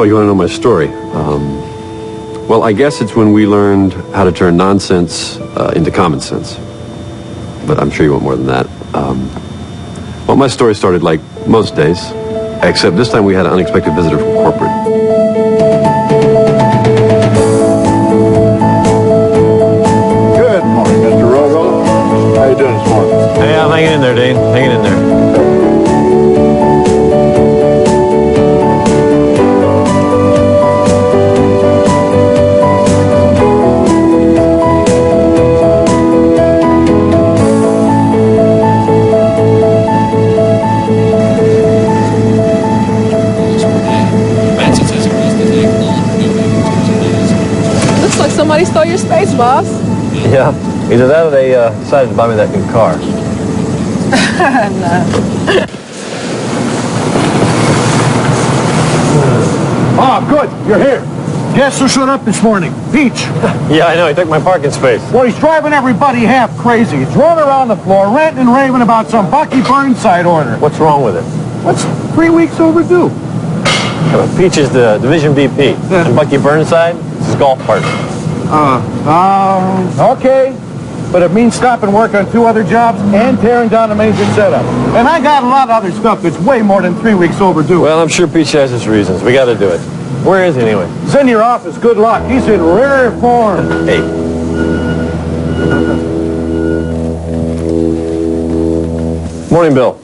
So, you want to know my story? Well, I guess it's when we learned how to turn nonsense into common sense. But I'm sure you want more than that. Well, my story started like most days, except this time we had an unexpected visitor from corporate. Good morning, Mr. Rogo. How you doing this morning? Hey, I'm hanging in there, Dane. Hanging in there. Somebody stole your space, boss. Yeah, either that or they decided to buy me that new car. No. Oh, good. You're here. Guess who showed up this morning? Peach. Yeah, I know. He took my parking space. Well, he's driving everybody half crazy. He's rolling around the floor, ranting and raving about some Bucky Burnside order. What's wrong with it? What's 3 weeks overdue? Peach is the division VP, and Bucky Burnside is his golf partner. Okay. But it means stopping work on 2 other jobs and tearing down a major setup. And I got a lot of other stuff that's way more than 3 weeks overdue. Well, I'm sure Peach has his reasons. We got to do it. Where is he anyway? He's in your office. Good luck. He's in rare form. Hey. Morning, Bill.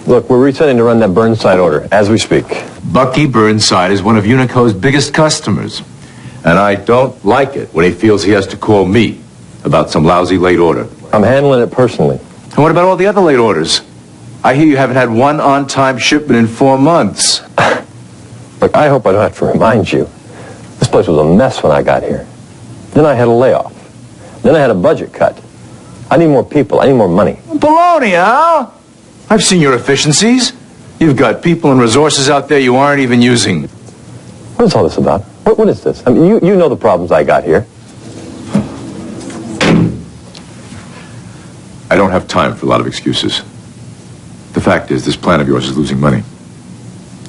Look, we're resetting to run that Burnside order as we speak. Bucky Burnside is one of Unico's biggest customers. And I don't like it when he feels he has to call me about some lousy late order. I'm handling it personally. And what about all the other late orders? I hear you haven't had one on-time shipment in 4 months. Look, I hope I don't have to remind you. This place was a mess when I got here. Then I had a layoff. Then I had a budget cut. I need more people. I need more money. Baloney, Al! I've seen your efficiencies. You've got people and resources out there you aren't even using. What is all this about? What is this? I mean, you know the problems I got here. I don't have time for a lot of excuses. The fact is, this plan of yours is losing money.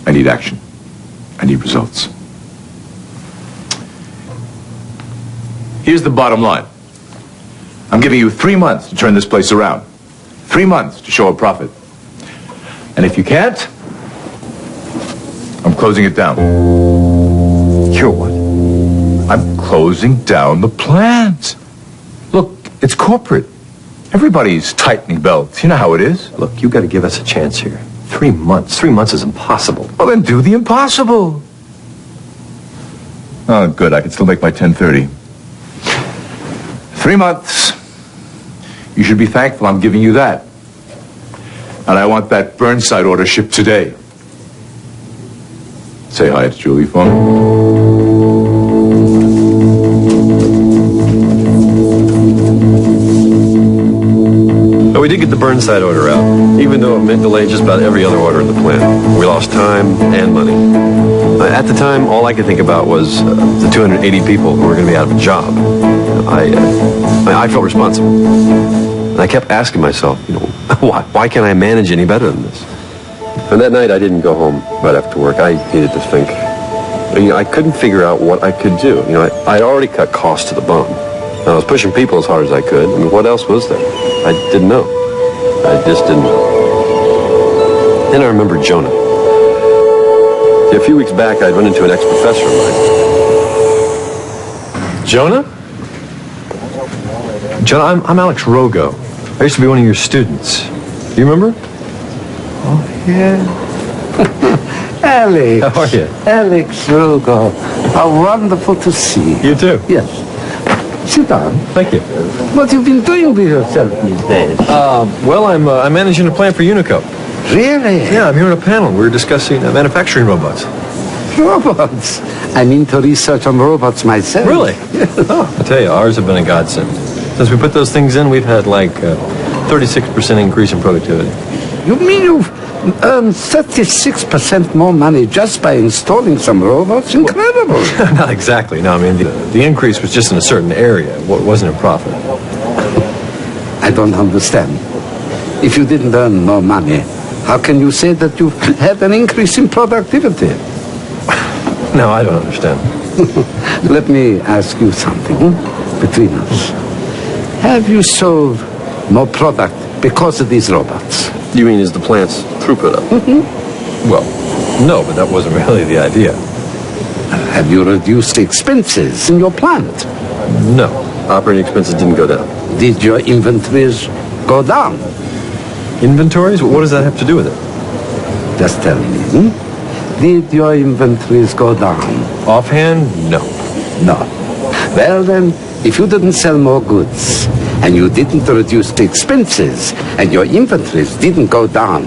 I need action. I need results. Here's the bottom line. I'm giving you 3 months to turn this place around. 3 months to show a profit. And if you can't, I'm closing it down. You're what? I'm closing down the plant. Look, it's corporate. Everybody's tightening belts. You know how it is. Look, you got to give us a chance here. 3 months. 3 months is impossible. Well, then do the impossible. Oh, good. I can still make my 10:30. 3 months. You should be thankful I'm giving you that. And I want that Burnside order shipped today. Say hi to Julie for me. We did get the Burnside order out, even though it meant delaying just about every other order in the plant. We lost time and money. At the time, all I could think about was the 280 people who were going to be out of a job. I felt responsible. And I kept asking myself, why can't I manage any better than this? And that night, I didn't go home right after work. I needed to think. I couldn't figure out what I could do. I'd already cut costs to the bone. I was pushing people as hard as I could. I mean, what else was there? I didn't know. I just didn't know. Then I remembered Jonah. See, a few weeks back, I'd run into an ex-professor of mine. Jonah? Jonah, I'm Alex Rogo. I used to be one of your students. Do you remember? Oh, yeah. Alex. How are you? Alex Rogo. How wonderful to see you. You too. Yes. Sit down. Thank you. What have you been doing with yourself these days? Well, I'm managing a plan for Unico. Really? Yeah, I'm here on a panel. We're discussing manufacturing robots. Robots. I'm into research on robots myself. Really? Oh, I tell you, ours have been a godsend. Since we put those things in, we've had like 36% increase in productivity. You mean you've earned 36% more money just by installing some robots? Incredible. Not exactly. No, I mean, the increase was just in a certain area. It wasn't in profit. I don't understand. If you didn't earn more money, how can you say that you've had an increase in productivity? No, I don't understand. Let me ask you something between us. Have you sold more product because of these robots? You mean is the plant's throughput up? Well, no, but that wasn't really the idea. Have you reduced the expenses in your plant? No, operating expenses didn't go down. Did your inventories go down? Inventories? What does that have to do with it? Just tell me. Did your inventories go down? Offhand, no. No. Well then, if you didn't sell more goods, and you didn't reduce the expenses, and your inventories didn't go down,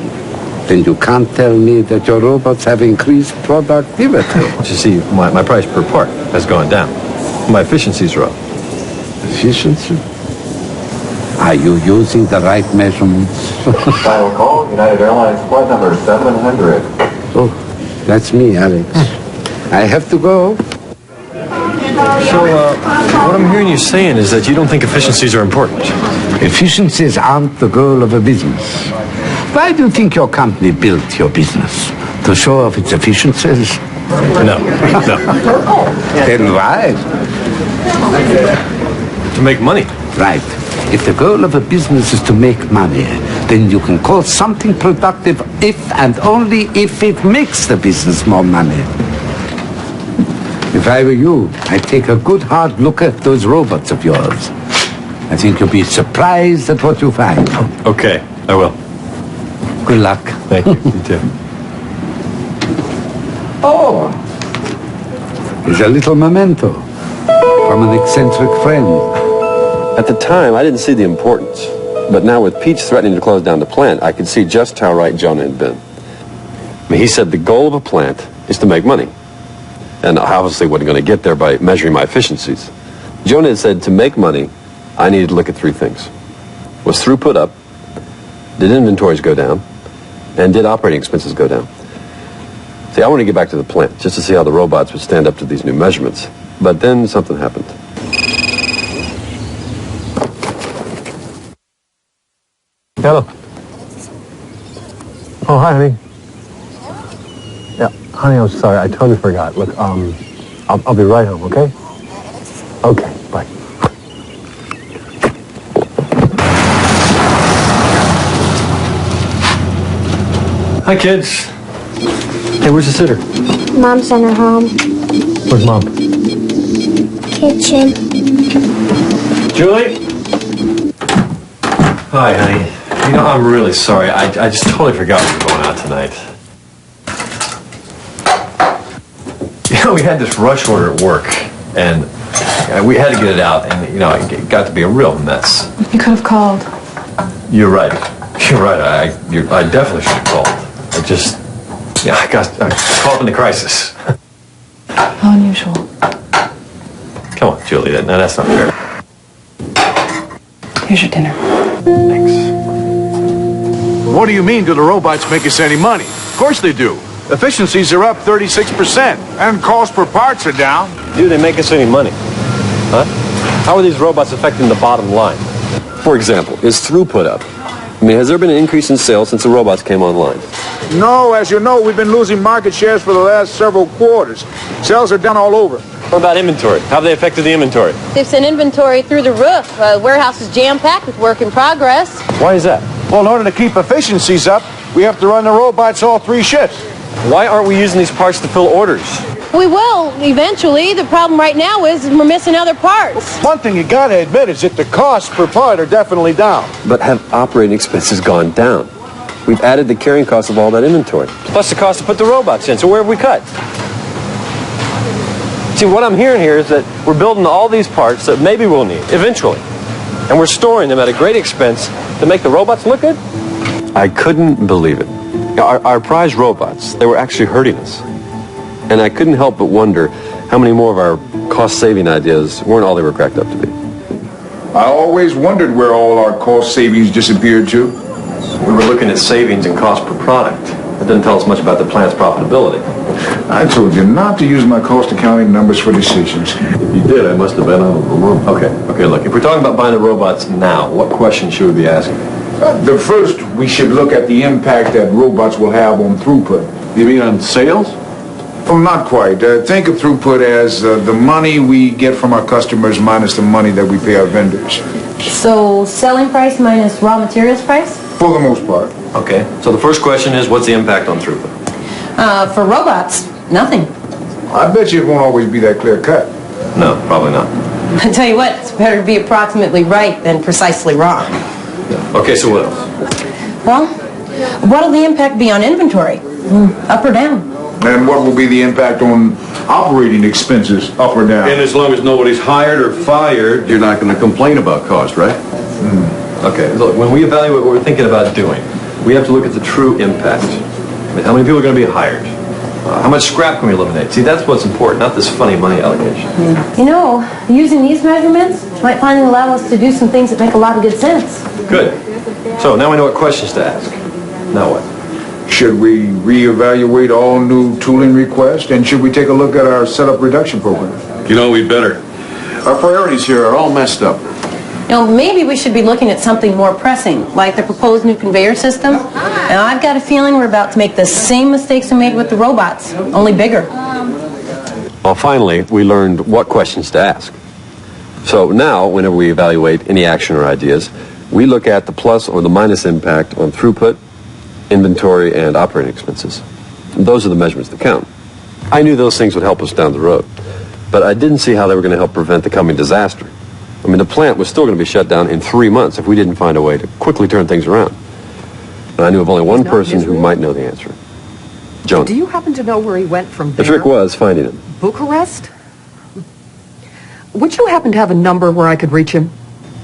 then you can't tell me that your robots have increased productivity. But you see, my price per part has gone down. My efficiencies are up. Efficiency? Are you using the right measurements? Final call, United Airlines flight number 700. Oh, that's me, Alex. I have to go. So, what I'm hearing you saying is that you don't think efficiencies are important. Efficiencies aren't the goal of a business. Why do you think your company built your business? To show off its efficiencies? No, no. Then why? To make money. Right. If the goal of a business is to make money, then you can call something productive if and only if it makes the business more money. If I were you, I'd take a good hard look at those robots of yours. I think you'll be surprised at what you find. Okay, I will. Good luck. Thank you. You too. Oh! Here's a little memento from an eccentric friend. At the time, I didn't see the importance. But now with Peach threatening to close down the plant, I could see just how right Jonah had been. I mean, he said the goal of a plant is to make money. And I obviously wasn't going to get there by measuring my efficiencies. Jonah had said to make money, I needed to look at three things. Was throughput up? Did inventories go down? And did operating expenses go down? See, I wanted to get back to the plant just to see how the robots would stand up to these new measurements. But then something happened. Hello. Oh, hi, honey. Yeah, honey, I'm sorry. I totally forgot. Look, I'll be right home, okay? Okay, bye. Hi, kids. Hey, where's the sitter? Mom sent her home. Where's Mom? Kitchen. Julie? Hi, honey. You know, I'm really sorry. I just totally forgot we were going out tonight. You know, we had this rush order at work, and we had to get it out, and, you know, it got to be a real mess. You could have called. You're right. You're right. I definitely should have called. I got caught up in the crisis. How unusual. Come on, Julie. That's not fair. Here's your dinner. Thanks. What do you mean, do the robots make us any money? Of course they do. Efficiencies are up 36%. And cost per parts are down. Do they make us any money? Huh? How are these robots affecting the bottom line? For example, is throughput up? I mean, has there been an increase in sales since the robots came online? No, as you know, we've been losing market shares for the last several quarters. Sales are down all over. What about inventory? How have they affected the inventory? They've sent inventory through the roof. Warehouse is jam-packed with work in progress. Why is that? Well, in order to keep efficiencies up, we have to run the robots all 3 shifts. Why aren't we using these parts to fill orders? We will, eventually. The problem right now is we're missing other parts. One thing you gotta admit is that the costs per part are definitely down. But have operating expenses gone down? We've added the carrying cost of all that inventory, plus the cost to put the robots in. So where have we cut? See, what I'm hearing here is that we're building all these parts that maybe we'll need eventually, and we're storing them at a great expense to make the robots look good. I couldn't believe it. Our prize robots, they were actually hurting us. And I couldn't help but wonder how many more of our cost-saving ideas weren't all they were cracked up to be. I always wondered where all our cost savings disappeared to. We were looking at savings and cost per product. It doesn't tell us much about the plant's profitability. I told you not to use my cost accounting numbers for decisions. If you did, I must have been out of the room. Okay, look, if we're talking about buying the robots now, what questions should we be asking? The first, we should look at the impact that robots will have on throughput. You mean on sales? Well, not quite. Think of throughput as the money we get from our customers minus the money that we pay our vendors. So selling price minus raw materials price? For the most part. Okay. So the first question is, what's the impact on throughput? For robots, nothing. I bet you it won't always be that clear cut. No, probably not. I tell you what, it's better to be approximately right than precisely wrong. Okay, so what else? Well, what'll the impact be on inventory? Up or down? And what will be the impact on operating expenses, up or down? And as long as nobody's hired or fired, you're not going to complain about cost, right? Okay, look, when we evaluate what we're thinking about doing, we have to look at the true impact. I mean, how many people are going to be hired? How much scrap can we eliminate? See, that's what's important, not this funny money allocation. You know, using these measurements might finally allow us to do some things that make a lot of good sense. Good. So now we know what questions to ask. Now what? Should we reevaluate all new tooling requests? And should we take a look at our setup reduction program? You know, we'd better. Our priorities here are all messed up. You know, maybe we should be looking at something more pressing, like the proposed new conveyor system. Now, I've got a feeling we're about to make the same mistakes we made with the robots, only bigger. Well, finally, we learned what questions to ask. So now, whenever we evaluate any action or ideas, we look at the plus or the minus impact on throughput, inventory, and operating expenses. And those are the measurements that count. I knew those things would help us down the road, but I didn't see how they were going to help prevent the coming disaster. I mean, the plant was still going to be shut down in 3 months if we didn't find a way to quickly turn things around. And I knew of only one person who might know the answer. Jonah. Do you happen to know where he went from The there? trick was finding him. Bucharest? Would you happen to have a number where I could reach him?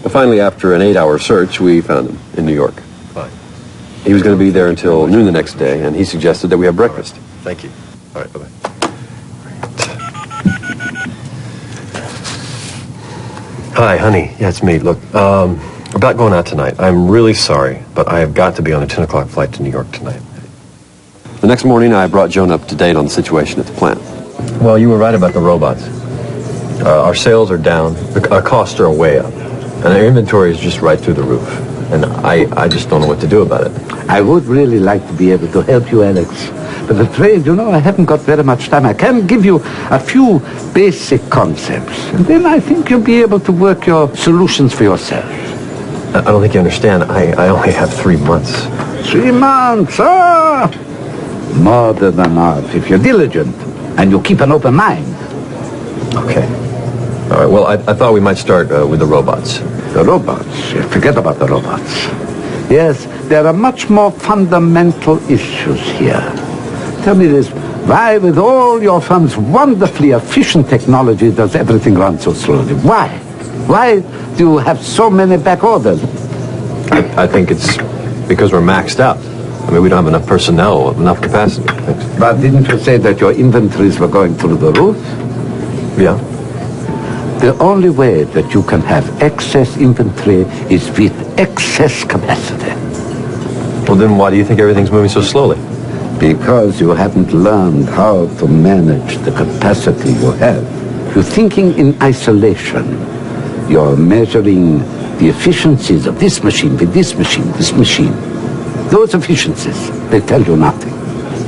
Finally, after an 8-hour search, we found him in New York. Fine. He was going to be there until noon the next day, and he suggested that we have breakfast. Thank you. All right, bye-bye. Hi, honey. Yeah, it's me. Look, we're about going out tonight. I'm really sorry, but I have got to be on a 10 o'clock flight to New York tonight. The next morning, I brought Joan up to date on the situation at the plant. Well, you were right about the robots. Our sales are down, our costs are way up, and our inventory is just right through the roof. And I just don't know what to do about it. I would really like to be able to help you, Alex. But I'm afraid, you know, I haven't got very much time. I can give you a few basic concepts. And then I think you'll be able to work your solutions for yourself. I don't think you understand. I only have 3 months. 3 months, more than enough if you're diligent and you keep an open mind. Okay. All right, well, I thought we might start with the robots. The robots? Forget about the robots. Yes, there are much more fundamental issues here. Tell me this, why with all your firm's wonderfully efficient technology does everything run so slowly? Why? Why do you have so many back orders? I think it's because we're maxed out. I mean, we don't have enough personnel, enough capacity. But didn't you say that your inventories were going through the roof? Yeah. The only way that you can have excess inventory is with excess capacity. Well, then why do you think everything's moving so slowly? Because you haven't learned how to manage the capacity you have. You're thinking in isolation. You're measuring the efficiencies of this machine with this machine, this machine. Those efficiencies, they tell you nothing.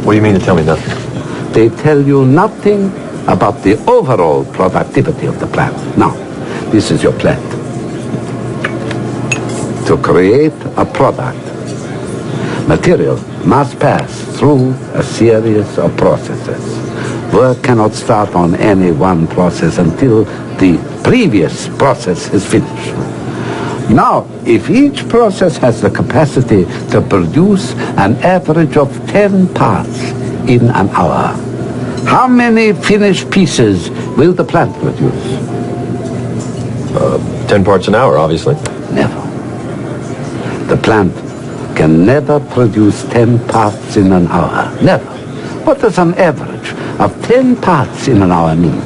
What do you mean to tell me nothing? They tell you nothing about the overall productivity of the plant. Now, this is your plant. To create a product, material must pass through a series of processes. Work cannot start on any one process until the previous process is finished. Now, if each process has the capacity to produce an average of 10 parts in an hour, how many finished pieces will the plant produce? 10 parts an hour, obviously. Never. The plant can never produce 10 parts in an hour. Never. What does an average of 10 parts in an hour mean?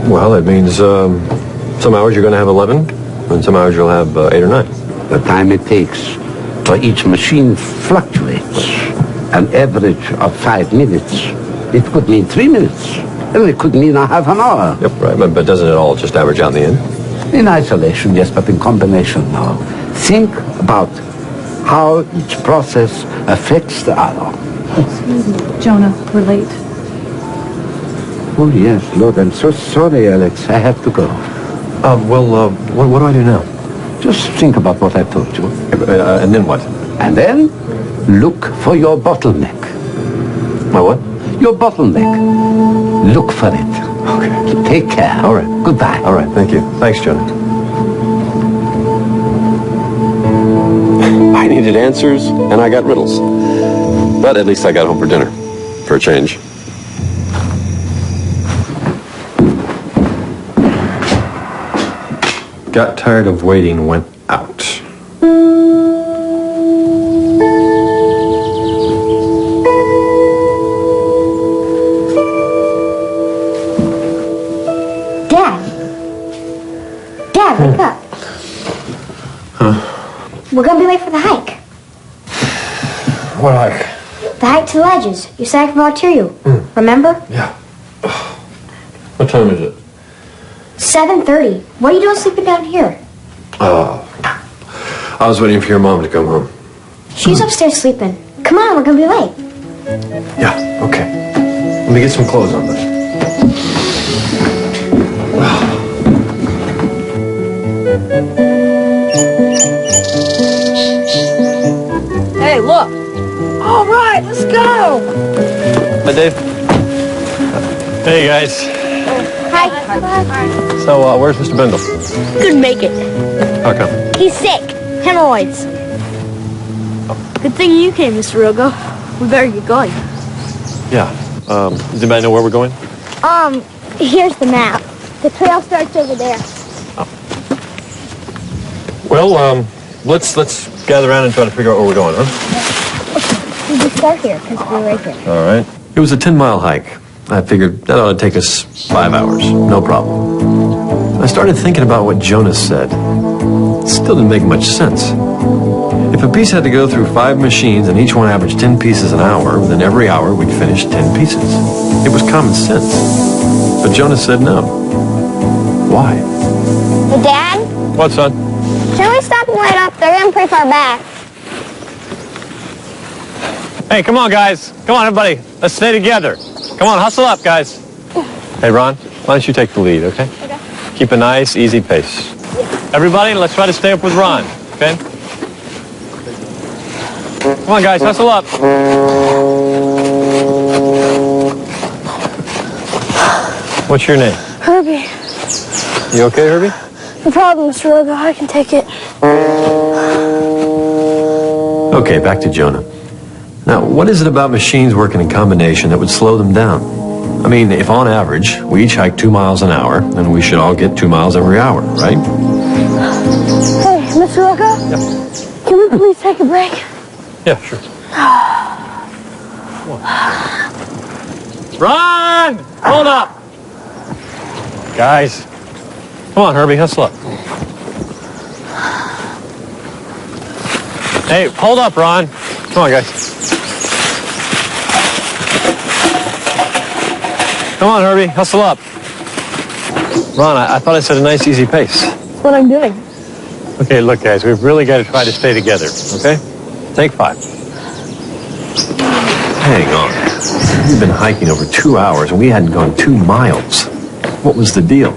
Well, it means some hours you're going to have 11, and some hours you'll have 8 or 9. The time it takes for each machine fluctuates. An average of 5 minutes. It could mean 3 minutes. And it could mean a half an hour. Yep, right. But doesn't it all just average out in the end? In isolation, yes, but in combination, no. Think about how each process affects the other. Excuse me, Jonah, we're late. Oh, yes, Lord, I'm so sorry, Alex. I have to go. What do I do now? Just think about what I've told you. And then what? And then, look for your bottleneck. My what? Your bottleneck. Look for it. Okay. Take care. All right. Goodbye. All right, thank you. Thanks, Johnny. I needed answers, and I got riddles. But at least I got home for dinner. For a change. Got tired of waiting, went out. Dad, wake up. We're gonna be late for the hike. What hike? The hike to the ledges. You said I could volunteer you. Remember? Yeah. What time is it? 7:30. What are you doing sleeping down here? I was waiting for your mom to come home. She's upstairs sleeping. Come on, we're gonna be late. Yeah, okay. Let me get some clothes on then. Hey, look. All right, let's go. Hi, Dave. Hey, guys. Hi. So, where's Mr. Bendel? Couldn't make it. How come? He's sick. Hemorrhoids. Good thing you came, Mr. Rogo. We better get going. Yeah. Does anybody know where we're going? Here's the map. The trail starts over there. Well, let's gather around and try to figure out where we're going, huh? We just start here, because we're right here. All right. It was a 10-mile hike. I figured that ought to take us 5 hours. No problem. I started thinking about what Jonas said. It still didn't make much sense. If a piece had to go through 5 machines and each one averaged 10 pieces an hour, then every hour we'd finish 10 pieces. It was common sense. But Jonas said no. Why? Hey, Dad? What, son? Can we stop and light up? They're getting pretty far back. Hey, come on, guys. Come on, everybody. Let's stay together. Come on, hustle up, guys. Hey, Ron, why don't you take the lead, okay? Okay. Keep a nice, easy pace. Everybody, let's try to stay up with Ron, okay? Come on, guys, hustle up. What's your name? Herbie. You okay, Herbie? No problem, Mr. Rogo. I can take it. Okay, back to Jonah. Now, what is it about machines working in combination that would slow them down? I mean, if on average, we each hike 2 miles an hour, then we should all get 2 miles every hour, right? Hey, Mr. Rogo? Yeah. Can we please take a break? Yeah, sure. Ron! Hold up! Guys. Come on, Herbie, hustle up. Hey, hold up, Ron. Come on, guys. Come on, Herbie, hustle up. Ron, I thought I said a nice, easy pace. That's what I'm doing. Okay, look, guys, we've really got to try to stay together, okay? Take 5. Hang on. We've been hiking over 2 hours, and we hadn't gone 2 miles. What was the deal?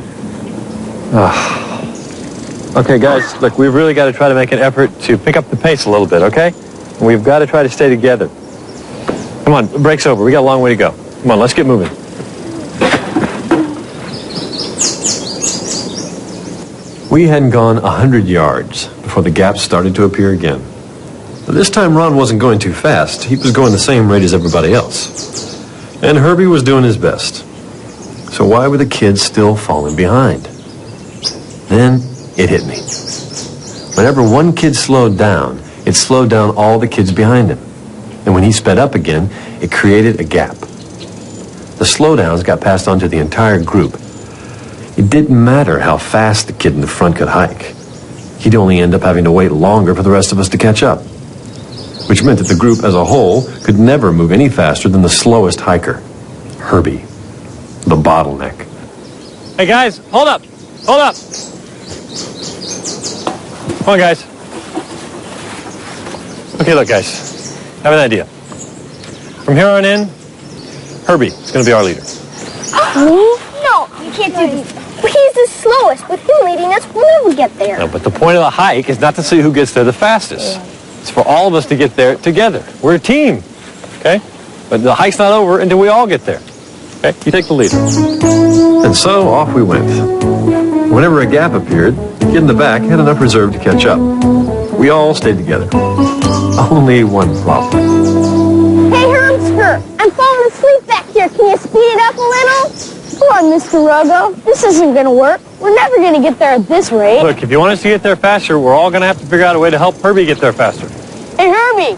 Okay, guys, look, we've really got to try to make an effort to pick up the pace a little bit, okay? And we've got to try to stay together. Come on, break's over. We got a long way to go. Come on, let's get moving. We hadn't gone 100 yards before the gaps started to appear again. But this time, Ron wasn't going too fast. He was going the same rate as everybody else. And Herbie was doing his best. So why were the kids still falling behind? Then it hit me. Whenever one kid slowed down, it slowed down all the kids behind him. And when he sped up again, it created a gap. The slowdowns got passed on to the entire group. It didn't matter how fast the kid in the front could hike. He'd only end up having to wait longer for the rest of us to catch up. Which meant that the group as a whole could never move any faster than the slowest hiker, Herbie, the bottleneck. Hey guys, hold up! Hold up! Come on, guys. Okay, look, guys. I have an idea. From here on in, Herbie is going to be our leader. Me? No, you can't do this. He's the slowest. With him leading us, we'll never get there. No, but the point of the hike is not to see who gets there the fastest. It's for all of us to get there together. We're a team, okay? But the hike's not over until we all get there. Okay, you take the lead. And so off we went. Whenever a gap appeared, the kid in the back had enough reserve to catch up. We all stayed together. Only one problem. Hey, Hermsker, I'm falling asleep back here. Can you speed it up a little? Come on, Mr. Rogo. This isn't going to work. We're never going to get there at this rate. Look, if you want us to get there faster, we're all going to have to figure out a way to help Herbie get there faster. Hey, Herbie,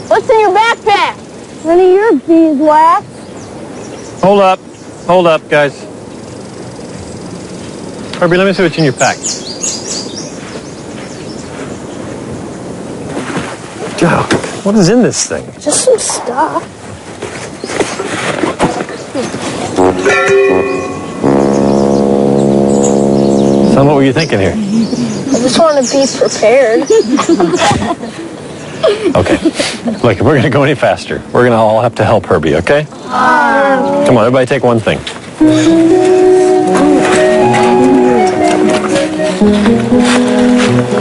what's in your backpack? None of your beeswax. Hold up, guys. Herbie, let me see what's in your pack. God, what is in this thing? Just some stuff. Son, what were you thinking here? I just want to be prepared. Okay. Look, if we're going to go any faster, we're going to all have to help Herbie, okay? Come on, everybody take one thing.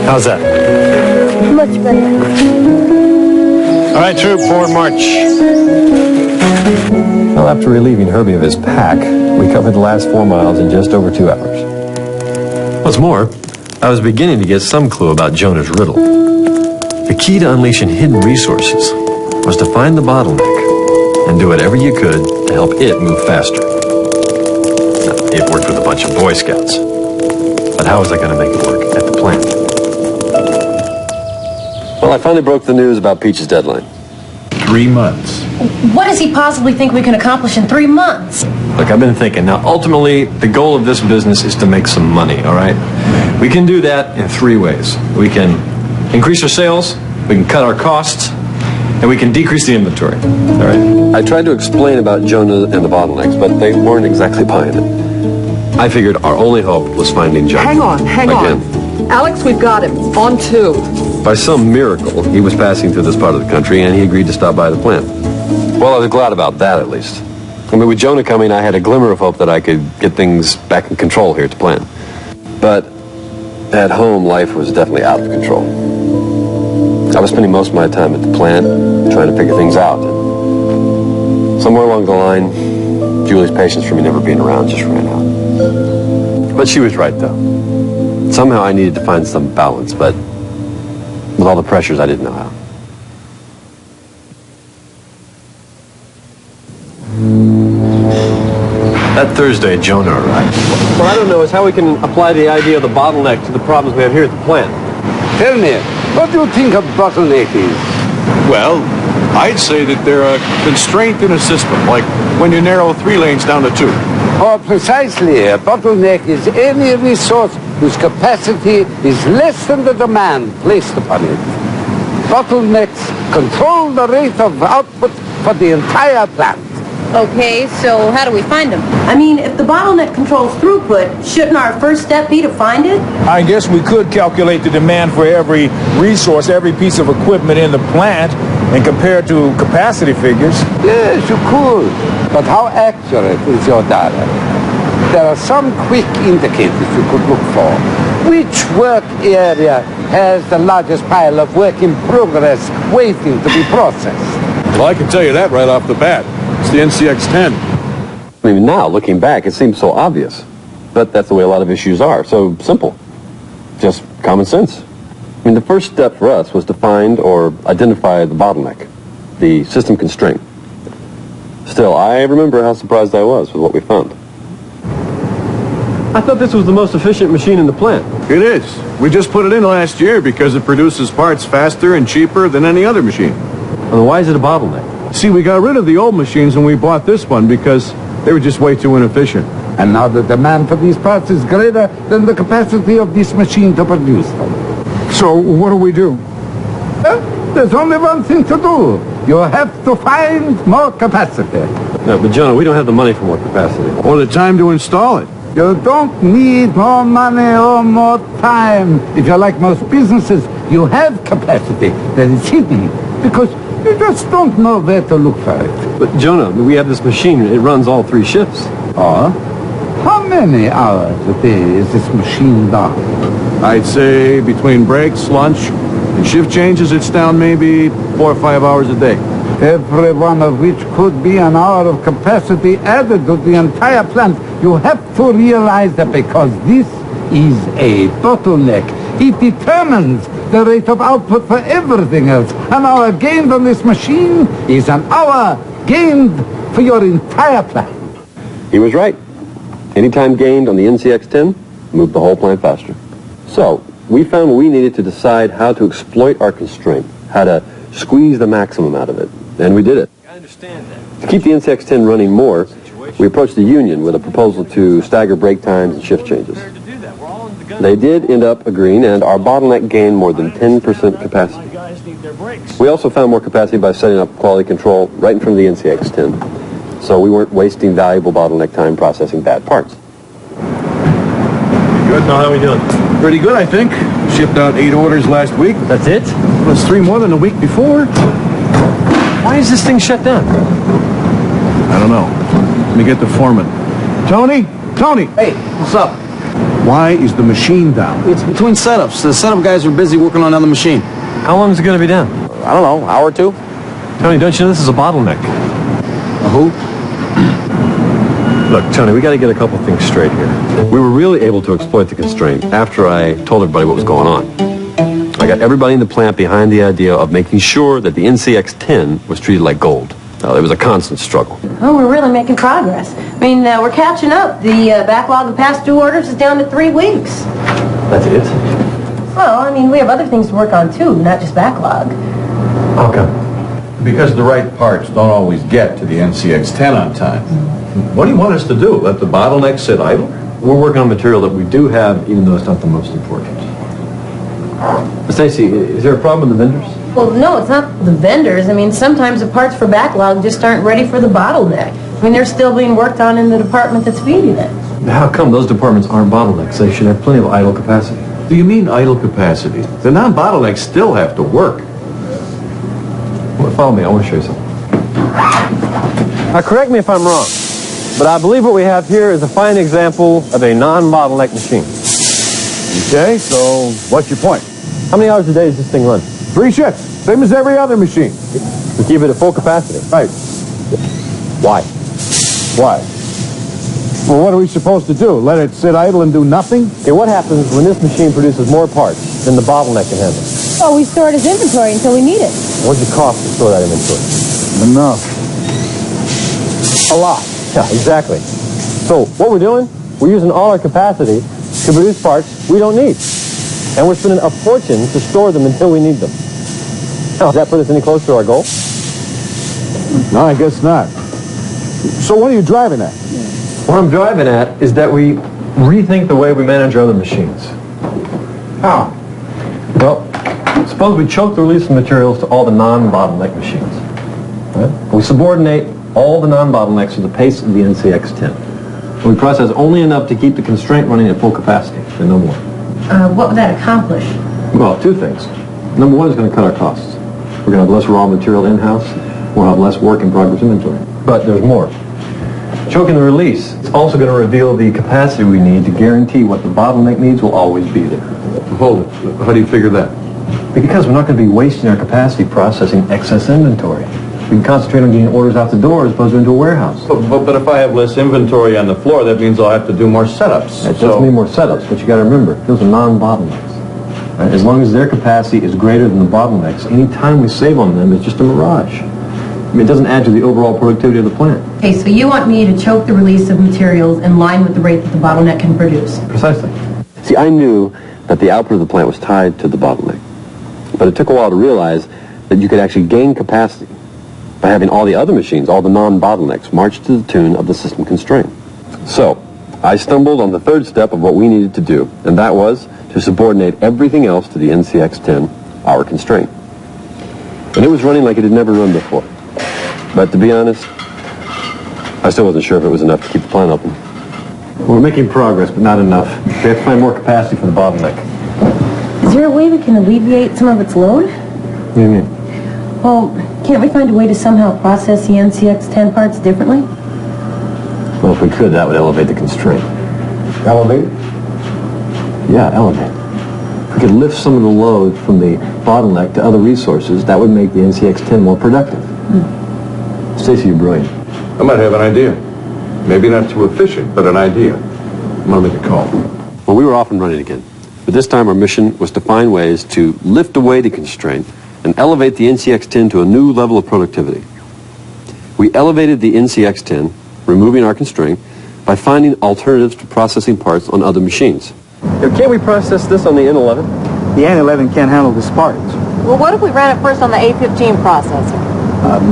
How's that? Much better. All right, troop, forward march. Well, after relieving Herbie of his pack, we covered the last 4 miles in just over 2 hours. What's more, I was beginning to get some clue about Jonah's riddle. The key to unleashing hidden resources was to find the bottleneck and do whatever you could to help it move faster. Now, it worked with a bunch of Boy Scouts. But how was I going to make it work at the plant? Well, I finally broke the news about Peach's deadline. 3 months. What does he possibly think we can accomplish in 3 months? Look, I've been thinking. Now, ultimately, the goal of this business is to make some money, all right? We can do that in 3 ways. We can increase our sales, we can cut our costs, and we can decrease the inventory, all right? I tried to explain about Jonah and the bottlenecks, but they weren't exactly buying it. I figured our only hope was finding Jonah. Hang on. Alex, we've got him. On 2. By some miracle, he was passing through this part of the country, and he agreed to stop by the plant. Well, I was glad about that, at least. I mean, with Jonah coming, I had a glimmer of hope that I could get things back in control here at the plant. But at home, life was definitely out of control. I was spending most of my time at the plant, trying to figure things out. And somewhere along the line, Julie's patience for me never being around just ran out. But she was right, though. Somehow I needed to find some balance, but with all the pressures, I didn't know how. That Thursday, Jonah arrived. What I don't know is how we can apply the idea of the bottleneck to the problems we have here at the plant. Tell me, what do you think a bottleneck is? Well, I'd say that they're a constraint in a system, like when you narrow 3 lanes down to 2. Oh, precisely. A bottleneck is any resource whose capacity is less than the demand placed upon it. Bottlenecks control the rate of output for the entire plant. Okay, so how do we find him? I mean, if the bottleneck controls throughput, shouldn't our first step be to find it? I guess we could calculate the demand for every resource, every piece of equipment in the plant, and compare it to capacity figures. Yes, you could. But how accurate is your data? There are some quick indicators you could look for. Which work area has the largest pile of work in progress waiting to be processed? Well, I can tell you that right off the bat. It's the NCX-10. I mean, now, looking back, it seems so obvious. But that's the way a lot of issues are. So simple. Just common sense. I mean, the first step for us was to find or identify the bottleneck, the system constraint. Still, I remember how surprised I was with what we found. I thought this was the most efficient machine in the plant. It is. We just put it in last year because it produces parts faster and cheaper than any other machine. Well, why is it a bottleneck? See, we got rid of the old machines when we bought this one because they were just way too inefficient. And now the demand for these parts is greater than the capacity of this machine to produce them. So what do we do? Well, there's only one thing to do. You have to find more capacity. No, but Jonah, we don't have the money for more capacity. Or the time to install it. You don't need more money or more time. If you're like most businesses, you have capacity that is hidden because you just don't know where to look for it. But Jonah, we have this machine. It runs all 3 shifts. Or how many hours a day is this machine down? I'd say between breaks, lunch, and shift changes, it's down maybe 4 or 5 hours a day. Every one of which could be an hour of capacity added to the entire plant. You have to realize that because this is a bottleneck, it determines the rate of output for everything else. An hour gained on this machine is an hour gained for your entire plant. He was right. Any time gained on the NCX-10 moved the whole plant faster. So, we found we needed to decide how to exploit our constraint, how to squeeze the maximum out of it. And we did it. I understand that. To keep the NCX-10 running more, we approached the union with a proposal to stagger break times and shift changes. They did end up agreeing, and our bottleneck gained more than 10% capacity. We also found more capacity by setting up quality control right in front of the NCX-10, so we weren't wasting valuable bottleneck time processing bad parts. Good. Now, how are we doing? Pretty good, I think. Shipped out 8 orders last week. That's it? Plus 3 more than the week before. Why is this thing shut down? I don't know. Let me get the foreman. Tony? Tony! Hey, what's up? Why is the machine down? It's between setups. The setup guys are busy working on another machine. How long is it going to be down? I don't know, hour or two? Tony, don't you know this is a bottleneck? Who? Look, Tony, we got to get a couple things straight here. We were really able to exploit the constraint after I told everybody what was going on. I got everybody in the plant behind the idea of making sure that the NCX-10 was treated like gold. It was a constant struggle. Oh, we're really making progress. I mean, we're catching up. The backlog of past due orders is down to 3 weeks. That's it? Well, I mean, we have other things to work on, too, not just backlog. How come? Because the right parts don't always get to the NCX-10 on time. What do you want us to do? Let the bottleneck sit idle? We're working on material that we do have, even though it's not the most important. Stacy, is there a problem with the vendors? Well, no, it's not the vendors. I mean, sometimes the parts for backlog just aren't ready for the bottleneck. I mean, they're still being worked on in the department that's feeding it. How come those departments aren't bottlenecks? They should have plenty of idle capacity. Do you mean idle capacity? The non-bottlenecks still have to work. Well, follow me. I want to show you something. Now, correct me if I'm wrong, but I believe what we have here is a fine example of a non-bottleneck machine. Okay, so what's your point? How many hours a day does this thing run? 3 shifts, same as every other machine. We keep it at full capacity. Right. Why? Why? Well, what are we supposed to do? Let it sit idle and do nothing? Okay, what happens when this machine produces more parts than the bottleneck can handle? Oh, we store it as inventory until we need it. What does it cost to store that inventory? Enough. A lot. Yeah, exactly. So what we're doing, we're using all our capacity to produce parts we don't need. And we're spending a fortune to store them until we need them. Now, does that put us any closer to our goal? No, I guess not. So what are you driving at? What I'm driving at is that we rethink the way we manage our other machines. How? Well, suppose we choke the release of materials to all the non-bottleneck machines. Right? We subordinate all the non-bottlenecks to the pace of the NCX-10. We process only enough to keep the constraint running at full capacity, and no more. What would that accomplish? Well, 2 things. Number 1 is going to cut our costs. We're going to have less raw material in-house. We'll have less work-in-progress inventory. But there's more. Choking the release is also going to reveal the capacity we need to guarantee what the bottleneck needs will always be there. Hold it. How do you figure that? Because we're not going to be wasting our capacity processing excess inventory. We can concentrate on getting orders out the door as opposed to into a warehouse. But if I have less inventory on the floor, that means I'll have to do more setups. It doesn't mean more setups, but you got to remember, those are non-bottlenecks. Right? As long as their capacity is greater than the bottlenecks, any time we save on them is just a mirage. I mean, it doesn't add to the overall productivity of the plant. Okay, so you want me to choke the release of materials in line with the rate that the bottleneck can produce? Precisely. See, I knew that the output of the plant was tied to the bottleneck. But it took a while to realize that you could actually gain capacity by having all the other machines, all the non-bottlenecks, march to the tune of the system constraint. So, I stumbled on the 3rd step of what we needed to do, and that was to subordinate everything else to the NCX-10, our constraint. And it was running like it had never run before. But to be honest, I still wasn't sure if it was enough to keep the plant open. We're making progress, but not enough. We have to find more capacity for the bottleneck. Is there a way we can alleviate some of its load? What do you mean? Well, can't we find a way to somehow process the NCX-10 parts differently? Well, If we could, that would elevate the constraint. Elevate? Yeah, elevate. If we could lift some of the load from the bottleneck to other resources, that would make the NCX-10 more productive. Stacy, you're brilliant. I might have an idea. Maybe not too efficient, but an idea. I'm gonna make a call. Well, we were off and running again. But this time our mission was to find ways to lift away the constraint and elevate the NCX-10 to a new level of productivity. We elevated the NCX-10, removing our constraint, by finding alternatives to processing parts on other machines. Can't we process this on the N11? The N11 can't handle this part. Well, what if we ran it first on the A15 processor?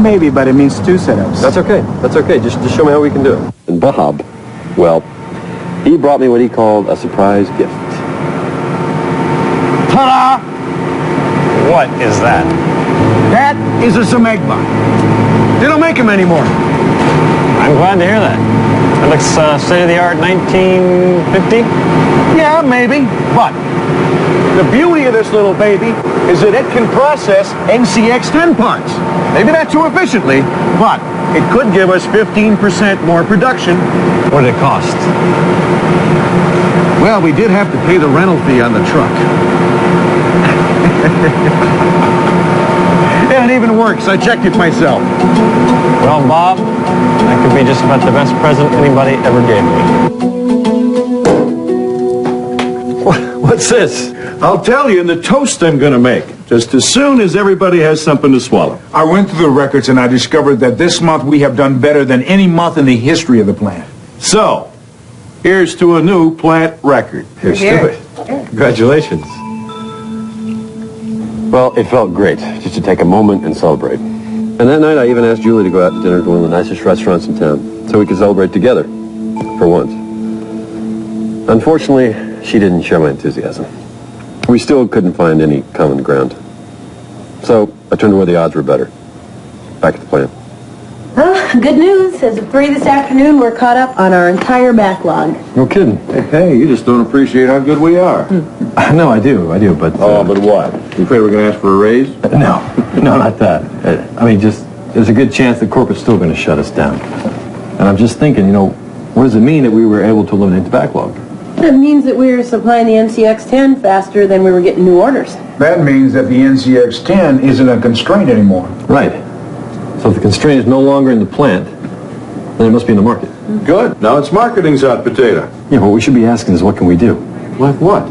Maybe, but it means two setups. That's okay. That's okay. Just show me how we can do it. And Bob, well, he brought me what he called a surprise gift. Ta-da! What is that? That is a Zamegba. They don't make them anymore. I'm glad to hear that. That looks state-of-the-art 1950? Yeah, maybe. But the beauty of this little baby is that it can process NCX-10 parts. Maybe not too efficiently, but it could give us 15% more production. What did it cost? Well, we did have to pay the rental fee on the truck. And it even works. I checked it myself. Well, Bob, that could be just about the best present anybody ever gave me. What's this? I'll tell you in the toast I'm going to make, just as soon as everybody has something to swallow. I went through the records and I discovered that this month we have done better than any month in the history of the plant. So, here's to a new plant record. Here's to it. Congratulations. Well, it felt great just to take a moment and celebrate. And that night I even asked Julie to go out to dinner to one of the nicest restaurants in town so we could celebrate together, for once. Unfortunately, she didn't share my enthusiasm. We still couldn't find any common ground. So I turned to where the odds were better. Back at the plant. Well, good news. As of 3 this afternoon, we're caught up on our entire backlog. No kidding. Hey, you just don't appreciate how good we are. No, I do, but... Oh, but what? You afraid we're going to ask for a raise? No, not that. I mean, just, there's a good chance that corporate's still going to shut us down. And I'm just thinking, what does it mean that we were able to eliminate the backlog? It means that we were supplying the NCX-10 faster than we were getting new orders. That means that the NCX-10 isn't a constraint anymore. Right. So if the constraint is no longer in the plant, then it must be in the market. Good. Now it's marketing's hot potato. Yeah, what we should be asking is what can we do? Like what?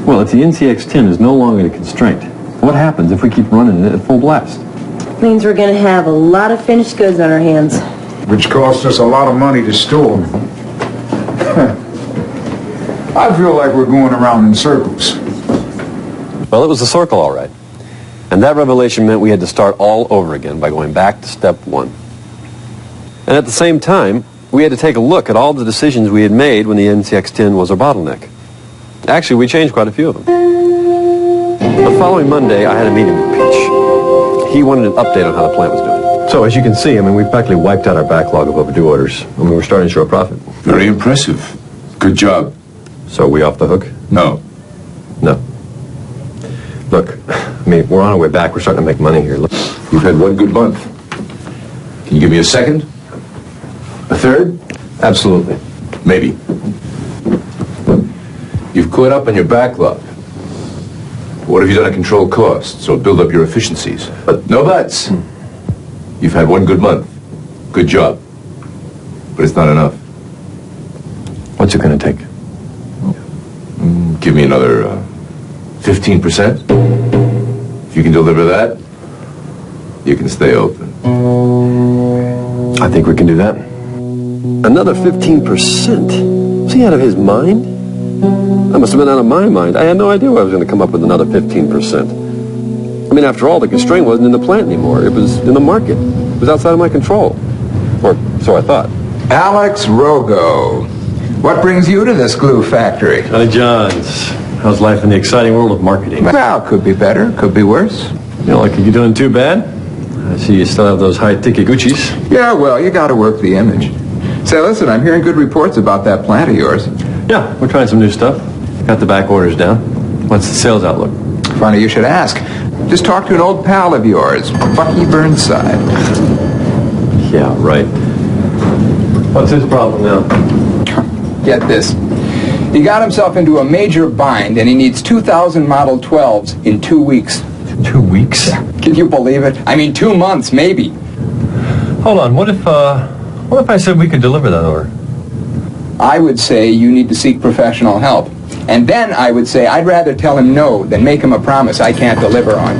Well, if the NCX-10 is no longer a constraint, what happens if we keep running it at full blast? It means we're going to have a lot of finished goods on our hands. Which costs us a lot of money to store. I feel like we're going around in circles. Well, it was a circle, all right. And that revelation meant we had to start all over again by going back to step one. And at the same time, we had to take a look at all the decisions we had made when the NCX-10 was our bottleneck. Actually, we changed quite a few of them. The following Monday, I had a meeting with Peach. He wanted an update on how the plant was doing. So, as you can see, we practically wiped out our backlog of overdue orders, and we were starting to show a profit. Very impressive. Good job. So, are we off the hook? No. No. Look, we're on our way back. We're starting to make money here. Look. You've had one good month. Can you give me a second? A third? Absolutely. Maybe. You've caught up on your backlog. What have you done to control costs or build up your efficiencies? But no buts. You've had one good month. Good job. But it's not enough. What's it going to take? Give me another 15%. If you can deliver that, you can stay open. I think we can do that. Another 15%? Was he out of his mind? I must have been out of my mind. I had no idea I was going to come up with another 15%. After all, the constraint wasn't in the plant anymore. It was in the market. It was outside of my control. Or so I thought. Alex Rogo. What brings you to this glue factory? Johnny Johns. How's life in the exciting world of marketing? Well, could be better, could be worse. Are you doing too bad? I see you still have those high-ticket Gucci's. Yeah, well, you got to work the image. Say, listen, I'm hearing good reports about that plant of yours. Yeah, we're trying some new stuff. Got the back orders down. What's the sales outlook? Funny you should ask. Just talked to an old pal of yours, Bucky Burnside. Yeah, right. What's his problem now? Get this. He got himself into a major bind, and he needs 2,000 Model 12s in 2 weeks. 2 weeks? Can you believe it? I mean, 2 months, maybe. Hold on, what if I said we could deliver that order? I would say you need to seek professional help. And then I would say I'd rather tell him no than make him a promise I can't deliver on.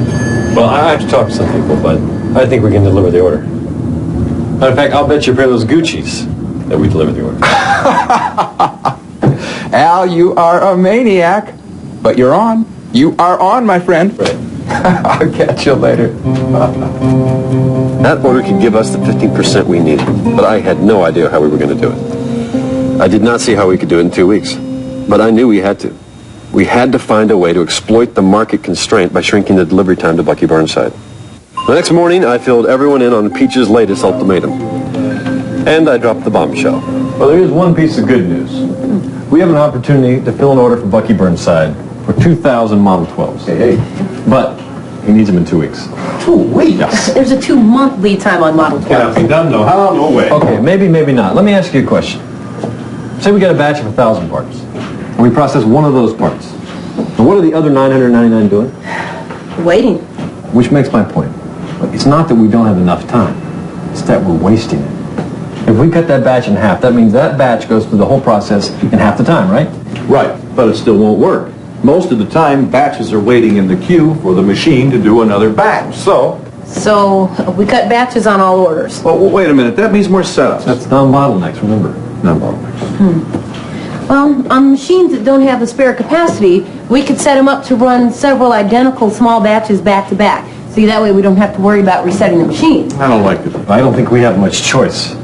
Well, I have to talk to some people, but I think we can deliver the order. Matter of fact, I'll bet you a pair of those Gucci's that we deliver the order. Al, you are a maniac. But you're on. You are on, my friend. Right. I'll catch you later. That order could give us the 15% we needed, but I had no idea how we were going to do it. I did not see how we could do it in 2 weeks, but I knew we had to. We had to find a way to exploit the market constraint by shrinking the delivery time to Bucky Burnside. The next morning, I filled everyone in on Peach's latest ultimatum. And I dropped the bombshell. Well, there is one piece of good news. We have an opportunity to fill an order for Bucky Burnside for 2,000 Model 12s. Hey. But he needs them in 2 weeks. 2 weeks? Yes. There's a 2-month lead time on Model 12. Be done, though. How? No way. Okay, maybe not. Let me ask you a question. Say we get a batch of 1,000 parts, and we process one of those parts. And what are the other 999 doing? Waiting. Which makes my point. It's not that we don't have enough time. It's that we're wasting it. If we cut that batch in half, that means that batch goes through the whole process in half the time, right? Right, but it still won't work. Most of the time, batches are waiting in the queue for the machine to do another batch. So We cut batches on all orders. well, wait a minute. That means more setups. That's non-bottlenecks, remember. Non-bottlenecks. Well, on machines that don't have the spare capacity, we could set them up to run several identical small batches back to back. See, that way we don't have to worry about resetting the machine. I don't like it. I don't think we have much choice.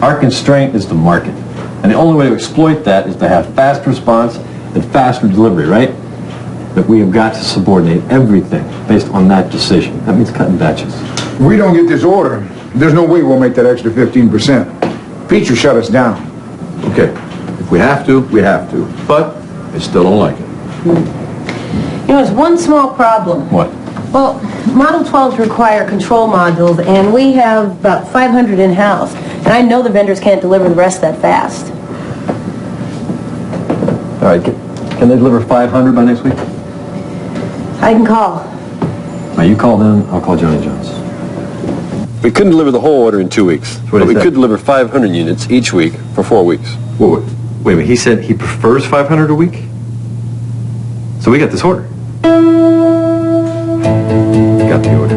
Our constraint is the market. And the only way to exploit that is to have fast response and faster delivery, right? But we have got to subordinate everything based on that decision. That means cutting batches. If we don't get this order, there's no way we'll make that extra 15%. Feature shut us down. Okay. If we have to, we have to. But I still don't like it. You know, there's one small problem. What? Well, Model 12s require control modules, and we have about 500 in-house. And I know the vendors can't deliver the rest that fast. All right, can they deliver 500 by next week? I can call. Now, you call them, I'll call Johnny Jones. We couldn't deliver the whole order in 2 weeks, What but is we that? could deliver 500 units each week for 4 weeks. Wait a minute, he said he prefers 500 a week? So we got this order. Got the order.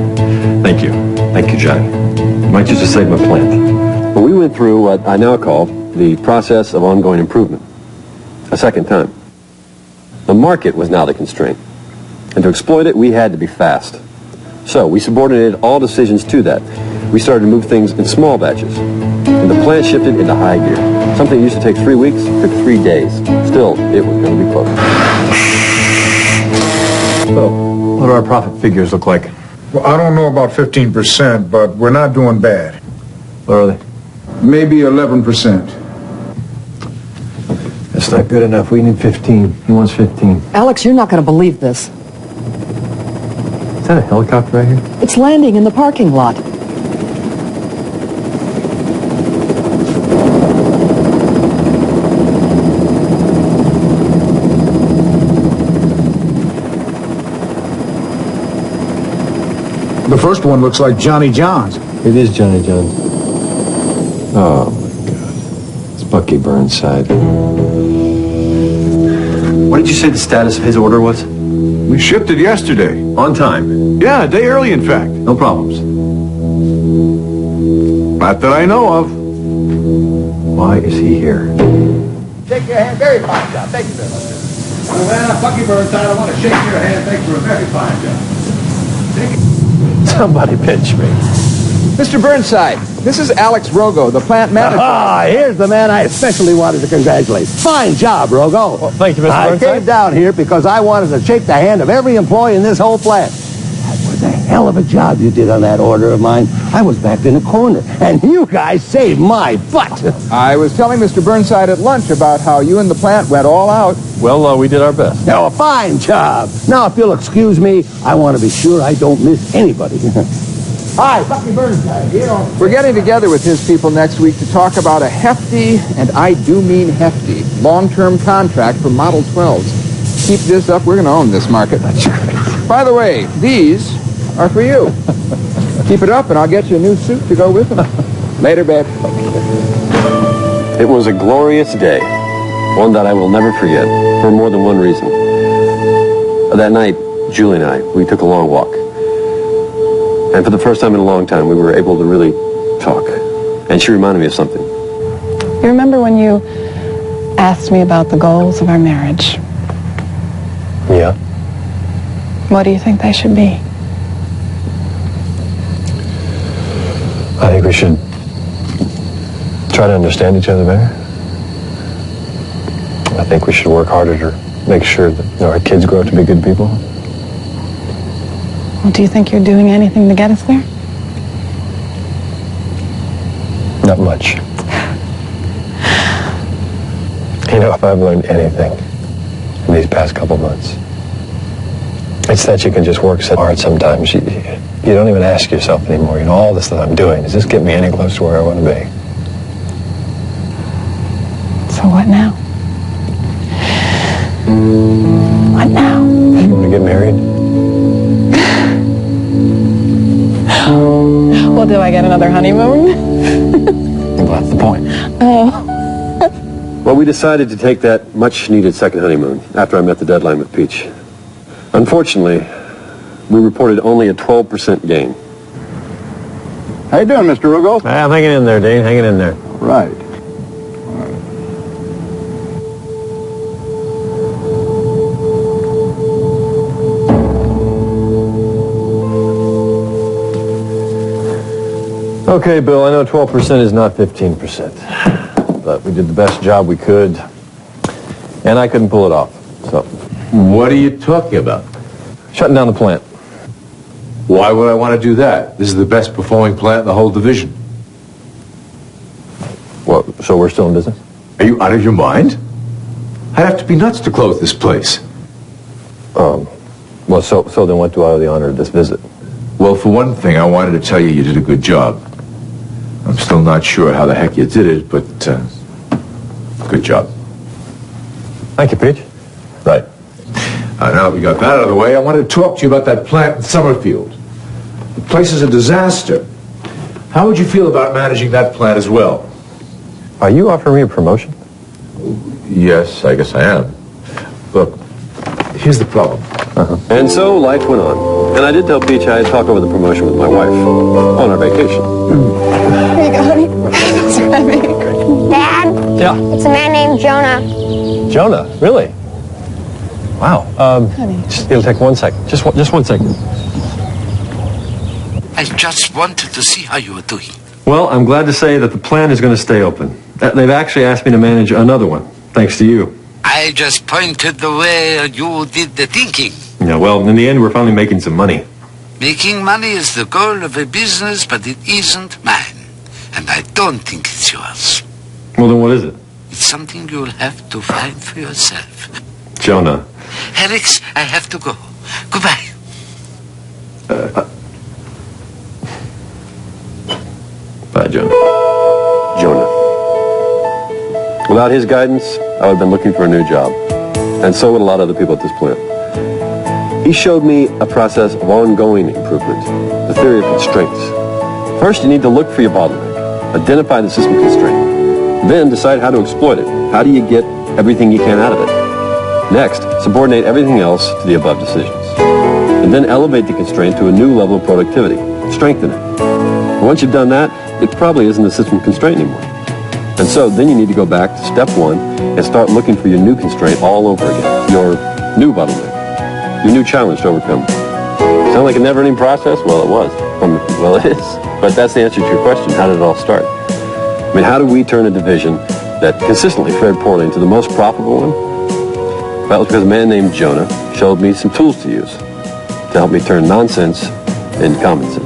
Thank you. Thank you, Johnny. Might just have saved my plant. Well, we went through what I now call the process of ongoing improvement, a second time. The market was now the constraint, and to exploit it, we had to be fast. So we subordinated all decisions to that. We started to move things in small batches, and the plant shifted into high gear. Something that used to take 3 weeks took 3 days. Still, it was going to be close. So, what do our profit figures look like? Well, I don't know about 15%, but we're not doing bad. What are they? Maybe 11%. That's not good enough. We need 15. He wants 15. Alex, you're not going to believe this. Is that a helicopter right here? It's landing in the parking lot. The first one looks like Johnny John's. It is Johnny Jones. Oh, my God. It's Bucky Burnside. What did you say the status of his order was? We shipped it yesterday. On time. Yeah, a day early, in fact. No problems. Not that I know of. Why is he here? Shake your hand. Very fine job. Thank you very much. Well, Bucky Burnside, I want to shake your hand. Thanks for a very fine job. Somebody pinch me. Mr. Burnside, this is Alex Rogo, the plant manager. Ah, here's the man I especially wanted to congratulate. Fine job, Rogo. Well, thank you, Mr. I Burnside. came down here because I wanted to shake the hand of every employee in this whole plant. That was a hell of a job you did on that order of mine. I was backed in a corner, and you guys saved my butt. I was telling Mr. Burnside at lunch about how you and the plant went all out. Well, we did our best. No, a fine job. Now, if you'll excuse me, I want to be sure I don't miss anybody. Hi, Bucky Burnside. You know. We're getting together with his people next week to talk about a hefty, and I do mean hefty, long-term contract for Model 12s. Keep this up, we're going to own this market. That's great. By the way, these are for you. Keep it up, and I'll get you a new suit to go with them. Later, babe. It was a glorious day, one that I will never forget, for more than one reason. That night, Julie and I, we took a long walk. And for the first time in a long time, we were able to really talk. And she reminded me of something. You remember when you asked me about the goals of our marriage? Yeah? What do you think they should be? I think we should try to understand each other better. I think we should work harder to make sure that our kids grow up to be good people. Well, do you think you're doing anything to get us there? Not much. You know, if I've learned anything in these past couple months, it's that you can just work so hard sometimes. You don't even ask yourself anymore, you know, all this that I'm doing, does this get me any closer to where I want to be? So what now? What now? You want to get married? Well, do I get another honeymoon? Well, that's the point. Oh. Well, we decided to take that much-needed second honeymoon after I met the deadline with Peach. Unfortunately, we reported only a 12% gain. How you doing, Mr. Rugo? I'm hanging in there, Dane, hanging in there. Right. Okay, Bill, I know 12% is not 15%, but we did the best job we could, and I couldn't pull it off, so. What are you talking about? Shutting down the plant. Why would I want to do that? This is the best performing plant in the whole division. Well, so we're still in business? Are you out of your mind? I'd have to be nuts to close this place. Well, so then what do I owe the honor of this visit? Well, for one thing, I wanted to tell you you did a good job. I'm still not sure how the heck you did it, but good job. Thank you, Peach. Right. Now that we got that out of the way, I wanted to talk to you about that plant in Summerfield. The place is a disaster. How would you feel about managing that plant as well? Are you offering me a promotion? Yes, I guess I am. Look, here's the problem. And so life went on. And I did tell Peach I had talked over the promotion with my wife on our vacation. Here you go, honey. It's heavy. Dad? Yeah. It's a man named Jonah. Jonah, really? Wow. Honey. It'll take 1 second. Just 1 second. I just wanted to see how you were doing. Well, I'm glad to say that the plant is going to stay open. They've actually asked me to manage another one, thanks to you. I just pointed the way you did the thinking. Yeah, well, in the end, we're finally making some money. Making money is the goal of a business, but it isn't mine. And I don't think it's yours. Well, then what is it? It's something you'll have to find for yourself. Jonah. Alex, I have to go. Goodbye. Bye, Jonah. Jonah. Without his guidance, I would have been looking for a new job. And so would a lot of other people at this plant. He showed me a process of ongoing improvement, the theory of constraints. First, you need to look for your bottleneck, identify the system constraint, then decide how to exploit it. How do you get everything you can out of it? Next, subordinate everything else to the above decisions. And then elevate the constraint to a new level of productivity, strengthen it. And once you've done that, it probably isn't a system constraint anymore. And so then you need to go back to step one and start looking for your new constraint all over again, your new bottleneck. Your new challenge to overcome. Sound like a never-ending process? Well, it was. Well, it is. But that's the answer to your question. How did it all start? I mean, how do we turn a division that consistently fared poorly into the most profitable one? Well, it was because a man named Jonah showed me some tools to use to help me turn nonsense into common sense.